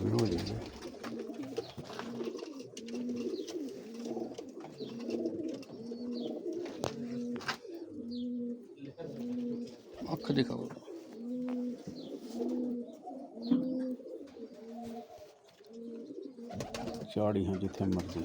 ਭਾਵੇਂ ਹੋ ਜਾਵੇ। ਅੱਖ ਦਿਖਾਓ। ਝਾੜੀ ਹਾਂ ਜਿੱਥੇ ਮਰਜ਼ੀ।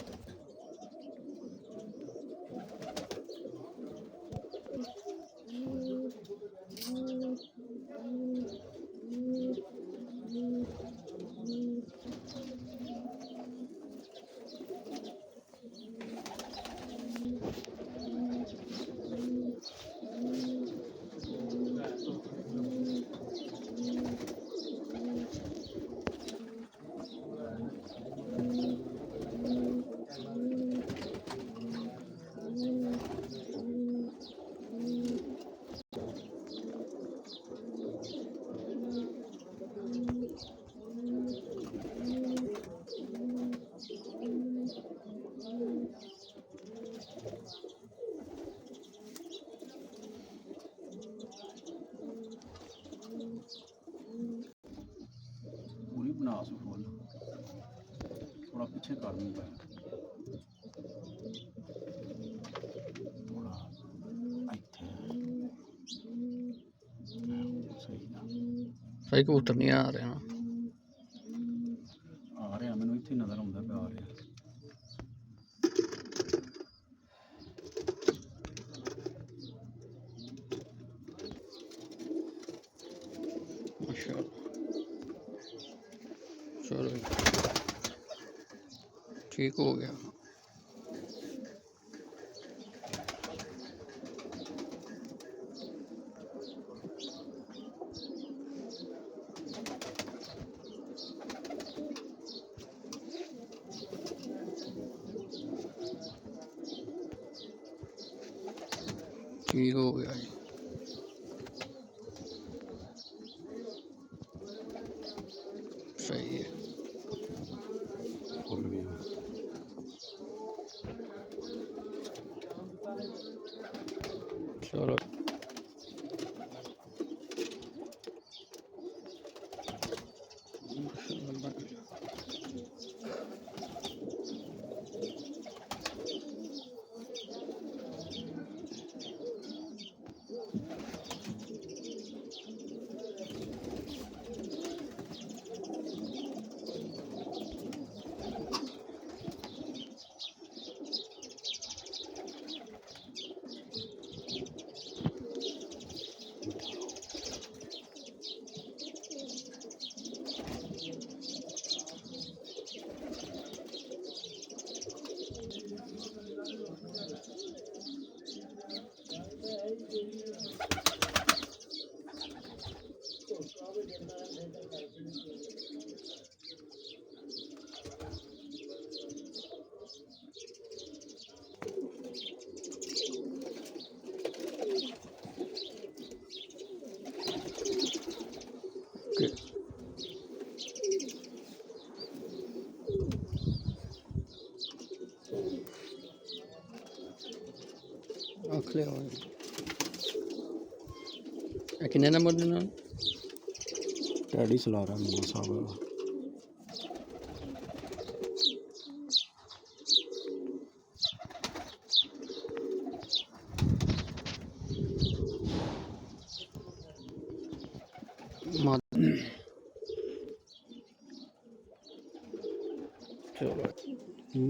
पूरी बना सो फुल थोड़ा पीछे कर दूंगा थोड़ा इत्थे सही ना सही कबूतर नहीं आ रहे ना आ रहा मैंने इत्थे नजर आउंदा पे आ रहा माशाअल्लाह। चलो ठीक हो गया। ठीक हो गया जी। सही है। फुल गया चलो ओके। आख ले किन्ने नंबर देना टैडी चला रहा मेरा साहब चलो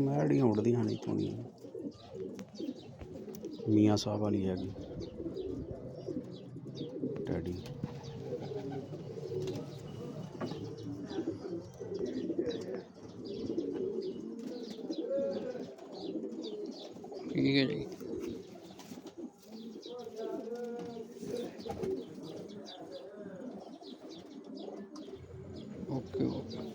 मैड़ियां उड़दियां नहीं थोड़ियां मियाँ साहब वाली हैगी टैडी ठीक है जी। Okay okay.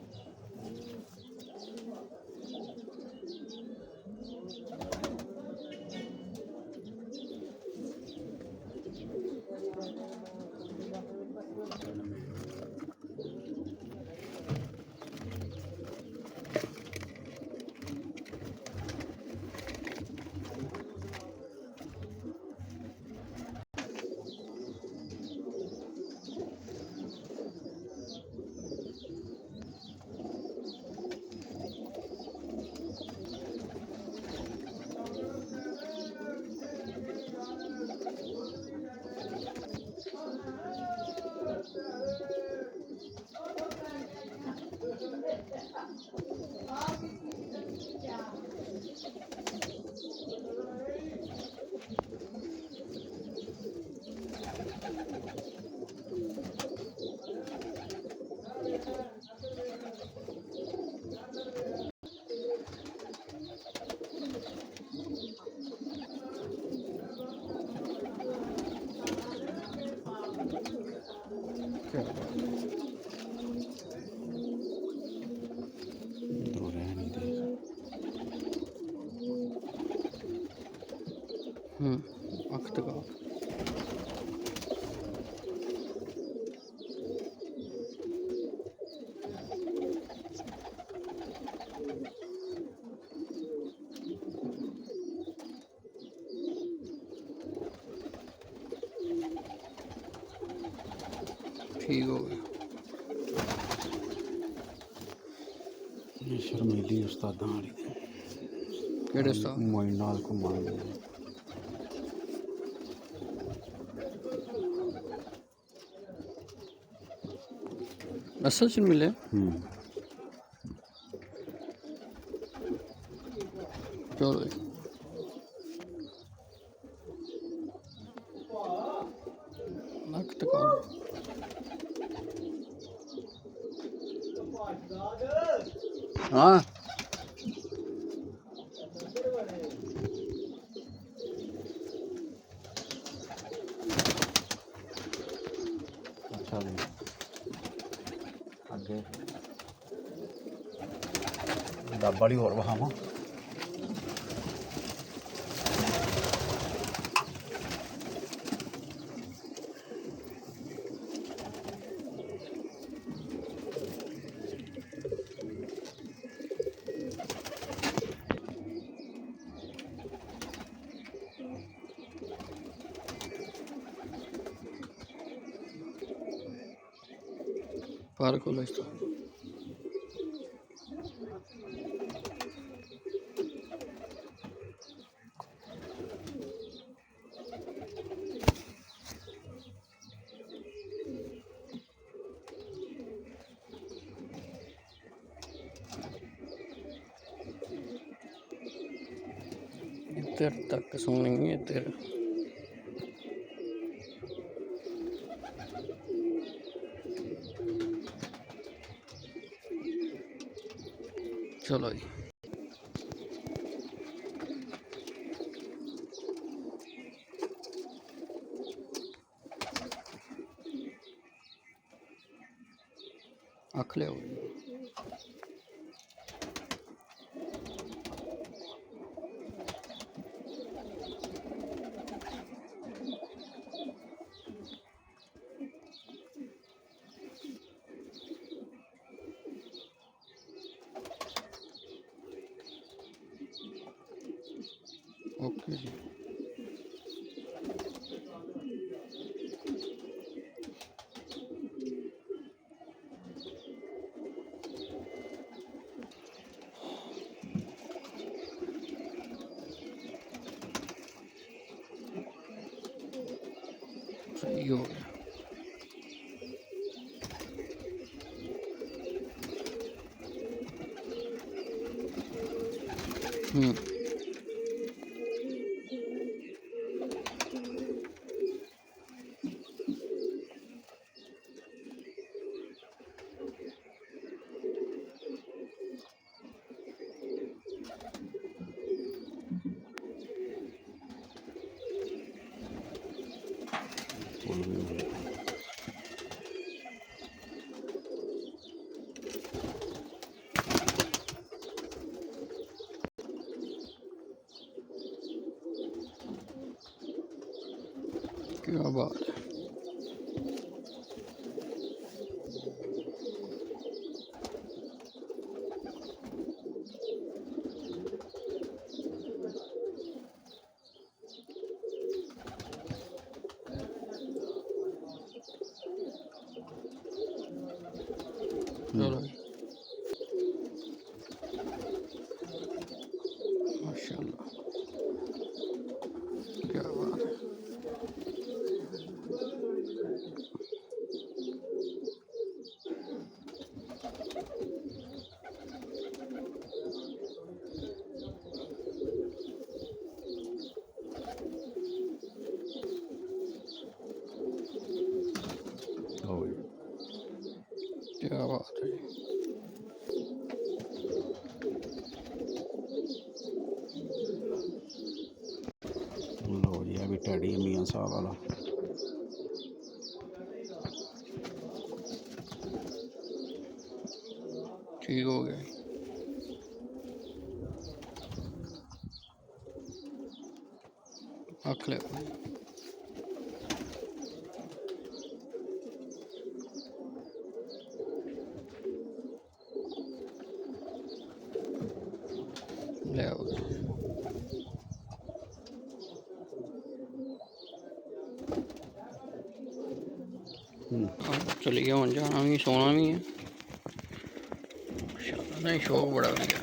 ठीक हो गया। ਇਹ ਸ਼ਰਮੀਲੀ ਉਸਤਾਦਾਂ ਵਾਲੀ केड़े उस्ताद? ਮੋਇਨ ਨਾਲ ਘੁੰਮਣ ਗਏ। असल च मिले चलो जी। नक टकाओ। ਹਾਂ ਅੱਛਾ ਜੀ ਅੱਗੇ ਡੱਬ ਵਾਲੀ ਹੋਰ ਵਹਾਵਾਂ। पार्क वाला उस्ताद। इधर तक सुनेंगे इधर। चलो जी। अख ले ओके जी। सही हो गया। क्या बात है। चलो माशाल्लाह क्या बात है। क्या बात है। लो जी अभी टैडी मियाँ साहब वाला ठीक हो गया। अख ले ले आओ। हम्म। चलिए हुण जाना भी सोना भी है। नहीं शौक बड़ा वधिया,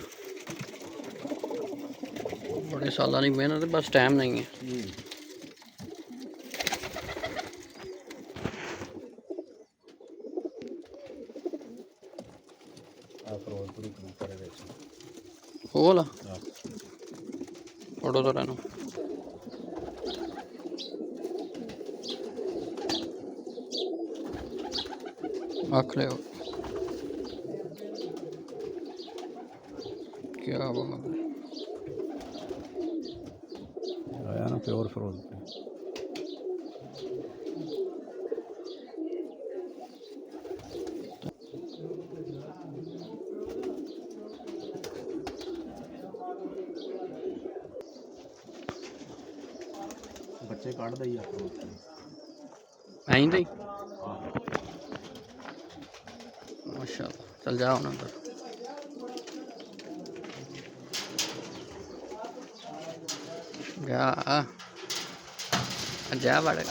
बड़े सालों की मेहनत, बस टाइम नहीं है। ਆ ਫਿਰੋਜ਼ਪੁਰੀ ਕਬੂਤਰ ਦੇ ਵਿੱਚ वो वाला ਆਹ फोटो तो रहना आख ले क्या बात है। ਆਇਆ ਨਾ ਪਿਓਰ ਫਿਰੋਜ਼ਪੁਰੀ। ਬੱਚੇ ਕੱਢਦਾ ਹੀ ਆ ਫਿਰੋਜ਼ਪੁਰੀ। आई नहीं ਆਹ माशाल्लाह, चल जाओ ना अंदर। जा जा बड़े